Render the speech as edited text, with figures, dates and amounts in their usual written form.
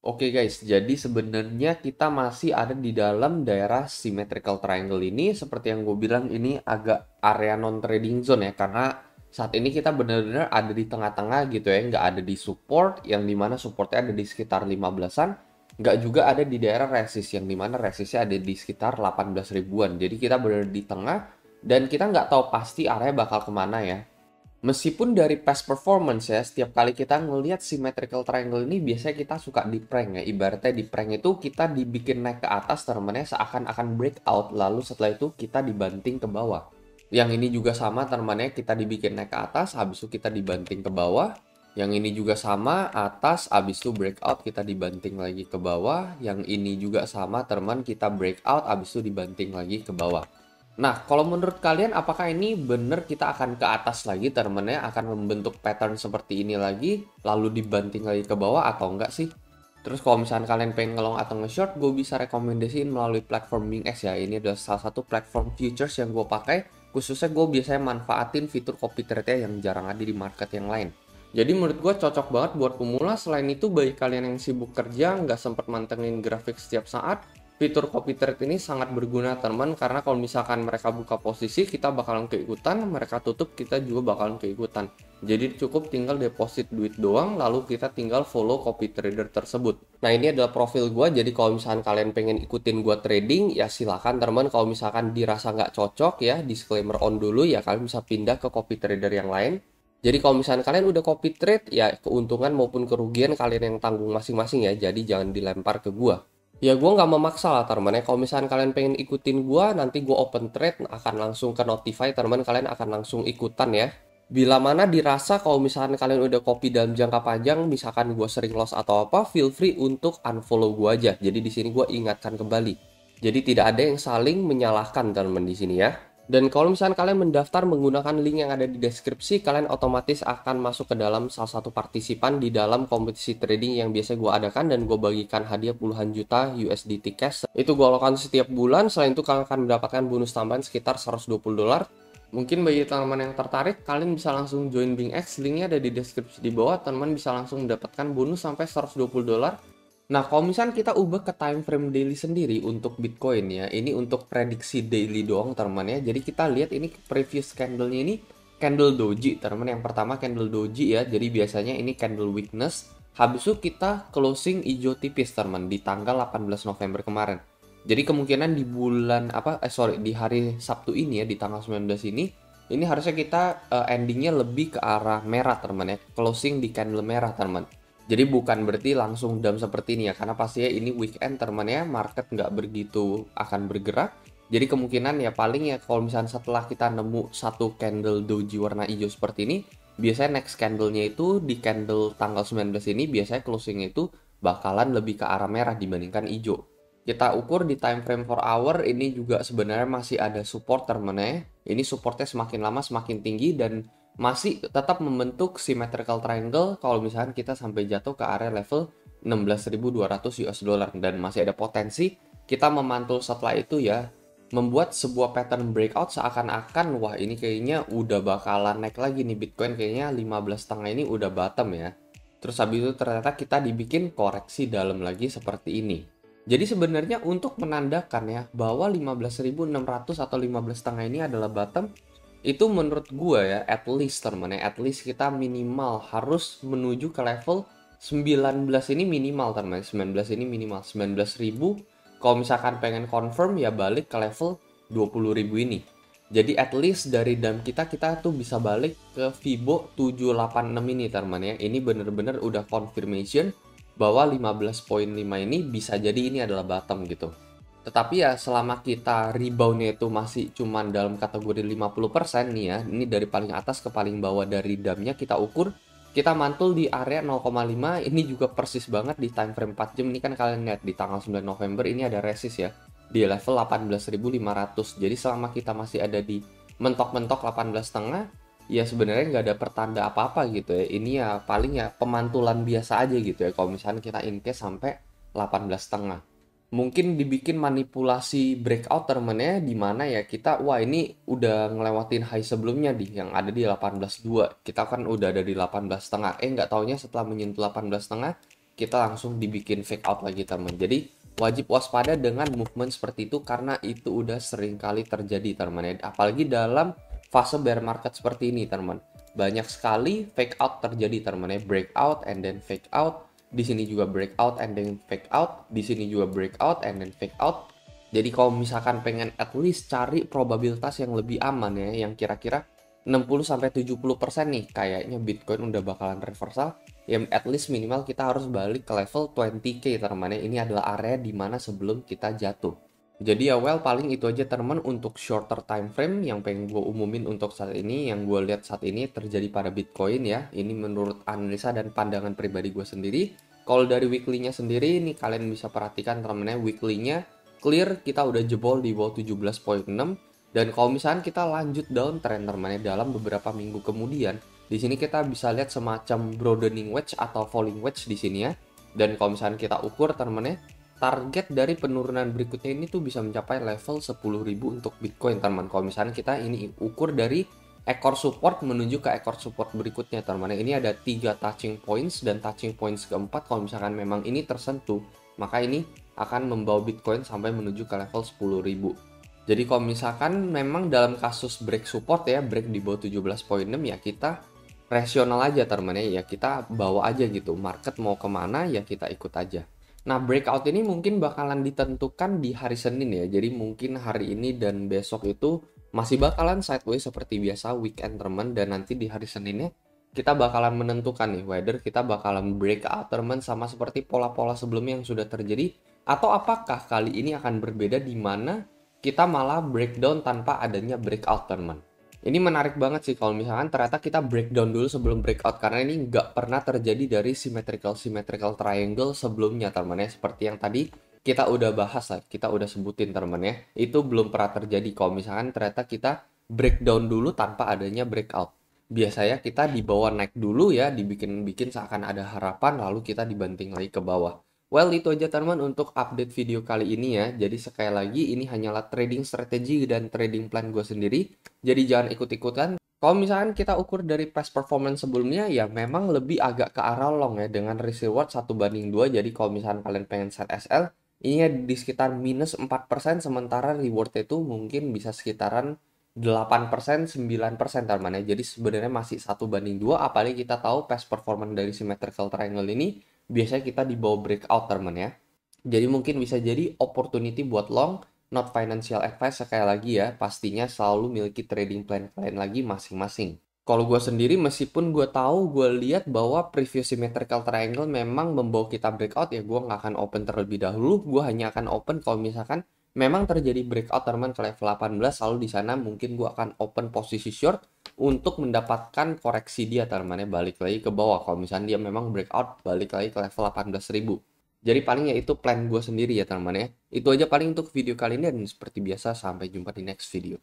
Oke guys, jadi sebenarnya kita masih ada di dalam daerah symmetrical triangle ini. Seperti yang gue bilang, ini agak area non-trading zone ya. Karena saat ini kita benar-benar ada di tengah-tengah gitu ya. Nggak ada di support, yang dimana supportnya ada di sekitar 15-an. Nggak juga ada di daerah resist, yang dimana resistnya ada di sekitar 18 ribuan. Jadi kita benar di tengah, dan kita nggak tahu pasti area bakal kemana ya. Meskipun dari past performance ya, setiap kali kita ngelihat symmetrical triangle ini biasanya kita suka di prank ya. Ibaratnya di prank itu kita dibikin naik ke atas termennya seakan-akan breakout, lalu setelah itu kita dibanting ke bawah. Yang ini juga sama termennya kita dibikin naik ke atas, habis itu kita dibanting ke bawah. Yang ini juga sama, atas, habis itu breakout kita dibanting lagi ke bawah. Yang ini juga sama teman kita breakout, habis itu dibanting lagi ke bawah. Nah, kalau menurut kalian apakah ini benar kita akan ke atas lagi, temennya akan membentuk pattern seperti ini lagi, lalu dibanting lagi ke bawah atau enggak sih? Terus kalau misalnya kalian pengen ngelong atau nge-short, gue bisa rekomendasiin melalui platform BingX ya. Ini adalah salah satu platform futures yang gue pakai. Khususnya gue biasanya manfaatin fitur copy trade yang jarang ada di market yang lain. Jadi menurut gue cocok banget buat pemula. Selain itu bagi kalian yang sibuk kerja, nggak sempat mantengin grafik setiap saat, fitur copy trade ini sangat berguna teman, karena kalau misalkan mereka buka posisi kita bakalan keikutan, mereka tutup kita juga bakalan keikutan. Jadi cukup tinggal deposit duit doang, lalu kita tinggal follow copy trader tersebut. Nah, ini adalah profil gua, jadi kalau misalkan kalian pengen ikutin gua trading ya silakan teman. Kalau misalkan dirasa nggak cocok ya, disclaimer on dulu ya, kalian bisa pindah ke copy trader yang lain. Jadi kalau misalkan kalian udah copy trade ya, keuntungan maupun kerugian kalian yang tanggung masing-masing ya, jadi jangan dilempar ke gua. Ya gue nggak memaksa lah teman ya. Kalau misalkan kalian pengen ikutin gue, nanti gue open trade akan langsung ke notify teman, kalian akan langsung ikutan ya. Bila mana dirasa kalau misalkan kalian udah copy dalam jangka panjang, misalkan gue sering loss atau apa, feel free untuk unfollow gue aja. Jadi di sini gue ingatkan kembali. Jadi tidak ada yang saling menyalahkan teman di sini ya. Dan kalau misalkan kalian mendaftar menggunakan link yang ada di deskripsi, kalian otomatis akan masuk ke dalam salah satu partisipan di dalam kompetisi trading yang biasa gue adakan, dan gue bagikan hadiah puluhan juta USDT cash. Itu gue lakukan setiap bulan. Selain itu kalian akan mendapatkan bonus tambahan sekitar $120. Mungkin bagi teman-teman yang tertarik, kalian bisa langsung join BingX, linknya ada di deskripsi di bawah. Teman-teman bisa langsung mendapatkan bonus sampai $120. Nah, kalau misalnya kita ubah ke time frame daily sendiri untuk Bitcoin ya, ini untuk prediksi daily doang teman ya. Jadi kita lihat ini previous candle-nya ini candle doji teman. Yang pertama candle doji ya. Jadi biasanya ini candle weakness. Habis itu kita closing hijau tipis teman di tanggal 18 November kemarin. Jadi kemungkinan di bulan di hari Sabtu ini ya, di tanggal 19 ini harusnya kita endingnya lebih ke arah merah teman ya. Closing di candle merah teman. Jadi bukan berarti langsung down seperti ini ya, karena pastinya ini weekend teman-teman ya, market nggak begitu akan bergerak. Jadi kemungkinan ya paling ya kalau misalnya setelah kita nemu satu candle doji warna hijau seperti ini, biasanya next candle-nya itu di candle tanggal 19 ini biasanya closing-nya itu bakalan lebih ke arah merah dibandingkan hijau. Kita ukur di time frame 4 hour ini juga sebenarnya masih ada support teman-teman ya. Ini supportnya semakin lama semakin tinggi dan masih tetap membentuk symmetrical triangle kalau misalkan kita sampai jatuh ke area level 16.200 US dollar, dan masih ada potensi kita memantul setelah itu ya, membuat sebuah pattern breakout seakan-akan wah ini kayaknya udah bakalan naik lagi nih Bitcoin, kayaknya 15,5 ini udah bottom ya. Terus habis itu ternyata kita dibikin koreksi dalam lagi seperti ini. Jadi sebenarnya untuk menandakan ya bahwa 15.600 atau 15,5 ini adalah bottom, itu menurut gue ya at least teman ya, at least kita minimal harus menuju ke level 19 ini minimal teman. 19 ini minimal 19.000. Kalau misalkan pengen confirm ya balik ke level 20.000 ini. Jadi at least dari DAM kita tuh bisa balik ke Fibo 786 ini teman ya. Ini bener-bener udah confirmation bahwa 15.5 ini bisa jadi ini adalah bottom gitu. Tetapi ya selama kita reboundnya itu masih cuman dalam kategori 50% nih ya, ini dari paling atas ke paling bawah dari damnya kita ukur, kita mantul di area 0,5, ini juga persis banget di time frame 4 jam. Ini kan kalian lihat di tanggal 9 November ini ada resist ya, di level 18.500. Jadi selama kita masih ada di mentok-mentok 18,5, ya sebenarnya nggak ada pertanda apa-apa gitu ya. Ini ya paling ya pemantulan biasa aja gitu ya, kalau misalnya kita in case sampai 18,5. Mungkin dibikin manipulasi breakout termennya di mana ya kita wah ini udah ngelewatin high sebelumnya yang ada di 18.2. Kita kan udah ada di 18,5. Nggak taunya setelah menyentuh 18,5 kita langsung dibikin fake out lagi teman. Jadi wajib waspada dengan movement seperti itu karena itu udah sering kali terjadi teman ya. Apalagi dalam fase bear market seperti ini teman. Banyak sekali fake out terjadi teman ya. Breakout and then fake out. Di sini juga breakout and then fake out. Di sini juga breakout and then fake out. Jadi kalau misalkan pengen at least cari probabilitas yang lebih aman ya, yang kira-kira 60-70% nih kayaknya Bitcoin udah bakalan reversal, ya at least minimal kita harus balik ke level 20k teman ya. Ini adalah area dimana sebelum kita jatuh. Jadi ya well paling itu aja teman untuk shorter time frame yang pengen gue umumin untuk saat ini, yang gue lihat saat ini terjadi pada Bitcoin ya. Ini menurut analisa dan pandangan pribadi gue sendiri. Kalau dari weekly-nya sendiri nih kalian bisa perhatikan teman-teman, weekly-nya clear kita udah jebol di bawah 17.6, dan kalau misalkan kita lanjut downtrend teman-teman dalam beberapa minggu kemudian, di sini kita bisa lihat semacam broadening wedge atau falling wedge di sini ya. Dan kalau misalkan kita ukur teman-teman, target dari penurunan berikutnya ini tuh bisa mencapai level 10.000 untuk Bitcoin teman-teman. Kalau misalkan kita ini ukur dari ekor support menuju ke ekor support berikutnya teman-teman. Ini ada 3 touching points, dan touching points keempat kalau misalkan memang ini tersentuh, maka ini akan membawa Bitcoin sampai menuju ke level 10.000. Jadi kalau misalkan memang dalam kasus break support ya, break di bawah 17.6 ya kita rasional aja teman ya, kita bawa aja gitu. Market mau kemana ya kita ikut aja. Nah breakout ini mungkin bakalan ditentukan di hari Senin ya. Jadi mungkin hari ini dan besok itu masih bakalan sideways seperti biasa weekend teman, dan nanti di hari Seninnya kita bakalan menentukan nih whether kita bakalan breakout teman sama seperti pola-pola sebelumnya yang sudah terjadi, atau apakah kali ini akan berbeda di mana kita malah breakdown tanpa adanya breakout teman. Ini menarik banget sih kalau misalkan ternyata kita breakdown dulu sebelum breakout, karena ini nggak pernah terjadi dari symmetrical triangle sebelumnya teman ya. Seperti yang tadi kita udah bahas lah, kita udah sebutin teman ya. Itu belum pernah terjadi kalau misalkan ternyata kita breakdown dulu tanpa adanya breakout. Biasanya kita dibawa naik dulu ya, dibikin seakan ada harapan, lalu kita dibanting lagi ke bawah. Well, itu aja teman untuk update video kali ini ya. Jadi sekali lagi ini hanyalah trading strategi dan trading plan gue sendiri. Jadi jangan ikut-ikutan. Kalau misalkan kita ukur dari past performance sebelumnya ya memang lebih agak ke arah long ya, dengan risk reward 1:2. Jadi kalau misalkan kalian pengen set SL, ini ya di sekitar minus 4%, sementara rewardnya itu mungkin bisa sekitaran 8%, 9% teman ya. Jadi sebenarnya masih 1:2, apalagi kita tahu past performance dari symmetrical triangle ini biasanya kita di bawah breakout teman ya. Jadi mungkin bisa jadi opportunity buat long, not financial advice. Sekali lagi ya, pastinya selalu miliki trading plan kalian lagi masing-masing. Kalau gue sendiri, meskipun gue tahu, gue lihat bahwa previous symmetrical triangle memang membawa kita breakout ya, gue nggak akan open terlebih dahulu. Gue hanya akan open kalau misalkan memang terjadi breakout teman ke level 18, lalu di sana mungkin gue akan open posisi short untuk mendapatkan koreksi dia teman ya, balik lagi ke bawah. Kalau misalnya dia memang breakout, balik lagi ke level 18.000. Jadi paling ya itu plan gue sendiri ya teman ya. Itu aja paling untuk video kali ini, dan seperti biasa sampai jumpa di next video.